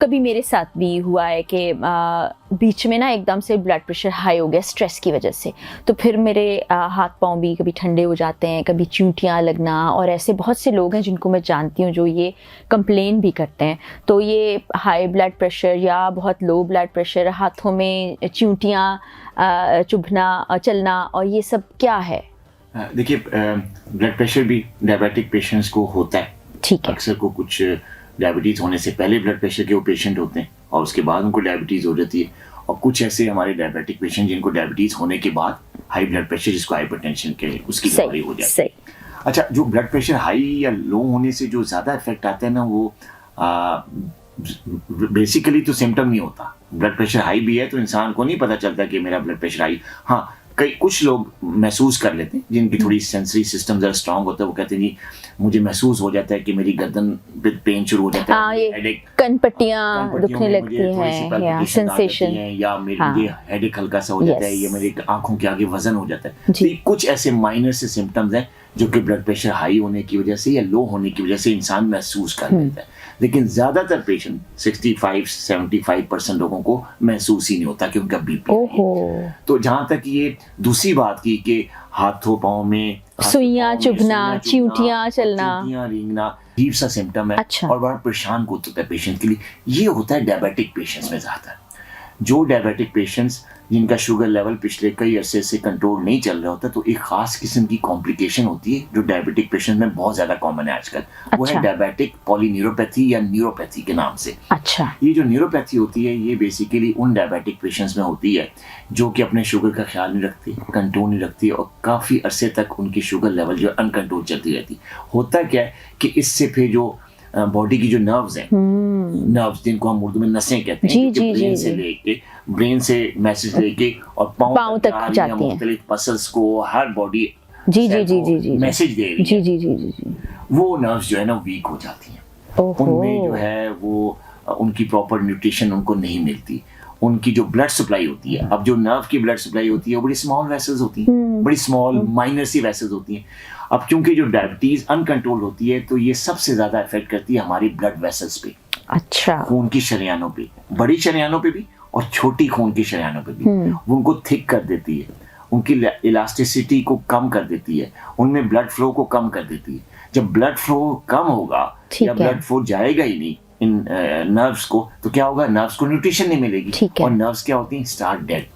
कभी मेरे साथ भी हुआ है कि बीच में ना एकदम से ब्लड प्रेशर हाई हो गया स्ट्रेस की वजह से। तो फिर मेरे हाथ पांव भी कभी ठंडे हो जाते हैं, कभी चींटियाँ लगना, और ऐसे बहुत से लोग हैं जिनको मैं जानती हूँ जो ये कंप्लेन भी करते हैं। तो ये हाई ब्लड प्रेशर या बहुत लो ब्लड प्रेशर, हाथों में चींटियाँ चुभना, चलना, और ये सब क्या है? देखिए, ब्लड प्रेशर भी डायबिटिक पेशेंट्स को होता है। ठीक है। अक्सर को कुछ डायबिटीज़ होने से पहले ब्लड प्रेशर के वो पेशेंट होते हैं और उसके बाद उनको डायबिटीज़ हो जाती है। और कुछ ऐसे हमारे डायबिटिक पेशेंट जिनको डायबिटीज़ होने के बाद हाई ब्लड प्रेशर, जिसको हाइपरटेंशन के उसकी बीमारी हो जाती है। अच्छा, जो ब्लड प्रेशर हाई या लो होने से जो ज़्यादा इफेक्ट आता है ना, वो बेसिकली तो सिम्टम नहीं होता। ब्लड प्रेशर हाई भी है तो इंसान को नहीं पता चलता कि मेरा ब्लड प्रेशर हाई। हाँ, कुछ लोग महसूस कर लेते हैं जिनकी थोड़ी सेंसरी सिस्टम ज़रा स्ट्रांग होता है। वो कहते हैं जी मुझे महसूस हो जाता है कि मेरी गर्दन पे पेन शुरू हो जाता है, ये कनपट्टियाँ दुखने लगती हैं, या सेंसेशन, या मुझे हेडेक हल्का सा हो जाता है, या मेरी आंखों के आगे वजन हो जाता है। तो कुछ ऐसे माइनर से सिम्टम्स हैं जो कि ब्लड प्रेशर हाई होने की वजह से या लो होने की वजह से इंसान महसूस कर लेता है। लेकिन ज़्यादातर पेशेंट 65-75% लोगों को महसूस ही नहीं होता कि उनका बीपी है। तो जहाँ तक ये दूसरी बात की कि हाथों पाँव में सुइयां चुभना, चींटियां चलना, रेंगना अजीब सा सिम्टम है। अच्छा। और बड़ा परेशान होता है पेशेंट के लिए। ये होता है डायबिटिक पेशेंट्स में ज़्यादा। जो डायबिटिक पेशेंट्स जिनका शुगर लेवल पिछले कई अरसे से कंट्रोल नहीं चल रहा होता, तो एक खास किस्म की कॉम्प्लिकेशन होती है जो डायबिटिक पेशेंट में बहुत ज़्यादा कॉमन है आजकल। अच्छा। वो है डायबिटिक पॉलीन्यूरोपैथी या न्यूरोपैथी के नाम से। अच्छा। ये जो न्यूरोपैथी होती है ये बेसिकली उन डायबिटिक पेशेंट्स में होती है जो कि अपने शुगर का ख्याल नहीं रखती, कंट्रोल नहीं रखती, और काफ़ी अरसे तक उनकी शुगर लेवल जो अनकंट्रोल चलती रहती। होता क्या है कि इससे फिर जो बॉडी की जो नर्व्स हैं, नर्व्स जिनको हम उर्दू में नसें कहते हैं, ब्रेन से मैसेज लेके और पाँव तक जाती हैं, मुख्तलिफ मसल्स को, हर बॉडी मैसेज दे रही है। वो नर्व्स जो है ना वीक हो जाती हैं। उनमें जो है वो उनकी प्रॉपर न्यूट्रिशन उनको नहीं मिलती। उनकी जो ब्लड सप्लाई होती है, अब जो नर्व की ब्लड सप्लाई होती है वो बड़ी स्मॉल वेसल्स होती हैं, बड़ी स्मॉल माइनर सी वेसल्स होती हैं। अब क्योंकि जो डायबिटीज अनकंट्रोल होती है तो ये सबसे ज्यादा इफेक्ट करती है हमारी ब्लड वेसल्स पे। अच्छा। खून की शरेयानों पे, बड़ी शरेयानों पे भी और छोटी खून की शरेयानों पे भी। वो उनको थिक कर देती है, उनकी इलास्टिसिटी को कम कर देती है, उनमें ब्लड फ्लो को कम कर देती है। जब ब्लड फ्लो कम होगा या ब्लड फ्लो जाएगा ही नहीं इन नर्व्स को, तो क्या होगा, नर्व्स को न्यूट्रिशन नहीं मिलेगी और नर्व्स क्या होती हैं, स्टार्ट डेड,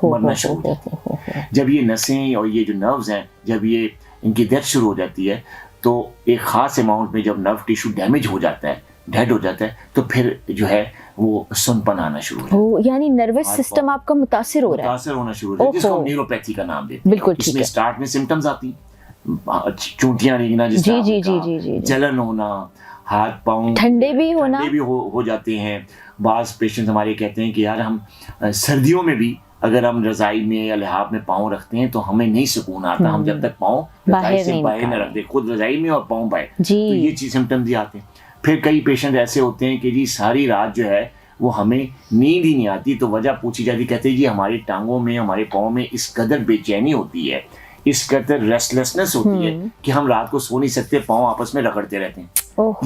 मरना शुरू हो जाती है। जब ये नसें और ये जो नर्व्स हैं, जब ये इनकी डेथ शुरू हो जाती है तो एक खास अमाउंट में जब नर्व टिश्यू डैमेज हो जाता है, डेड हो जाता है, तो फिर जो है वो सुनपन आना शुरू हो जाता है। यानी नर्वस सिस्टम आपका मुतासिर हो रहा है, मुतासिर होना शुरू हो जाता है, जिसको हम न्यूरोपैथी का नाम देते हैं। बिल्कुल। इसमें स्टार्ट में सिम्टम्स आती, चूंटियां रेंगना, जलन होना, हाथ पाँव ठंडे भी हो जाते हैं। बाज़ पेशेंट हमारे कहते हैं कि यार हम सर्दियों में भी अगर हम रज़ाई में या लिहाफ में पाँव रखते हैं तो हमें नहीं सुकून आता, हम जब तक पाँव रज़ाई से बाहर न रख दे, खुद रज़ाई में और पाँव बाहर, तो ये चीज़ सिम्टम्स ही आते हैं। फिर कई पेशेंट ऐसे होते हैं कि जी सारी रात जो है वो हमें नींद ही नहीं आती, तो वजह पूछी जाती, कहते हैं जी हमारी टांगों में, हमारे पाँव में इस कदर बेचैनी होती है, इस कदर रेस्टलेसनेस होती है कि हम रात को सो नहीं सकते, पाँव आपस में रगड़ते रहते हैं।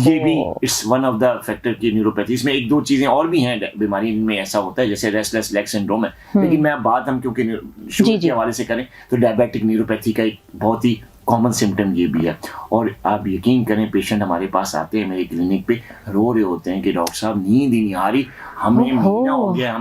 ये भी it's one of the factor की न्यूरोपैथी। इसमें एक दो चीजें और भी हैं बीमारी में ऐसा होता है, जैसे रेस्टलेस लेग सिंड्रोम है, लेकिन मैं बात हम क्योंकि शुगर के हवाले से करें तो डायबिटिक न्यूरोपैथी का एक बहुत ही कॉमन सिम्टम ये भी है। और आप यकीन करें, पेशेंट हमारे पास आते हैं मेरे क्लिनिक पे, रो रहे होते हैं कि डॉक्टर साहब नींद ही नहीं आ रही, हमें महीना हो गया,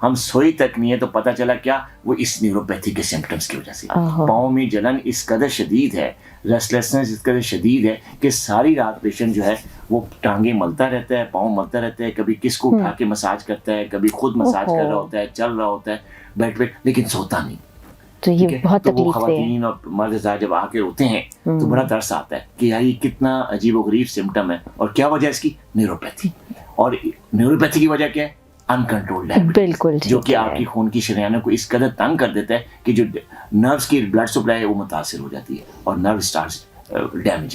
हम सोए तक नहीं है। तो पता चला क्या, वो इस न्यूरोपैथी के सिम्टम्स की वजह से पाँव में जलन इस कदर शदीद है, रेस्टलेसनेस इस कदर शदीद है कि सारी रात पेशेंट जो है वो टांगे मलता रहता है, पाँव मलता रहता है, कभी किसको उठा के मसाज करता है, कभी खुद मसाज कर रहा होता है, चल रहा होता है बेड पे, लेकिन सोता नहीं। तो ये बहुत तकलीफ है। ख़वातीन और मर्द जब आके रोते हैं तो बड़ा तरस आता है कि यार ये कितना अजीबोगरीब सिम्टम है, और क्या वजह इसकी, न्यूरोपैथी। और न्यूरोपैथी की वजह क्या है, अनकंट्रोल्ड डायबिटीज, बिल्कुल, जो कि आपकी खून की शरेयानों को इस कदर तंग कर देता है कि जो नर्व्स की ब्लड सप्लाई है वो मुतासिर हो जाती है और नर्व स्टार्ट्स डैमेजिंग।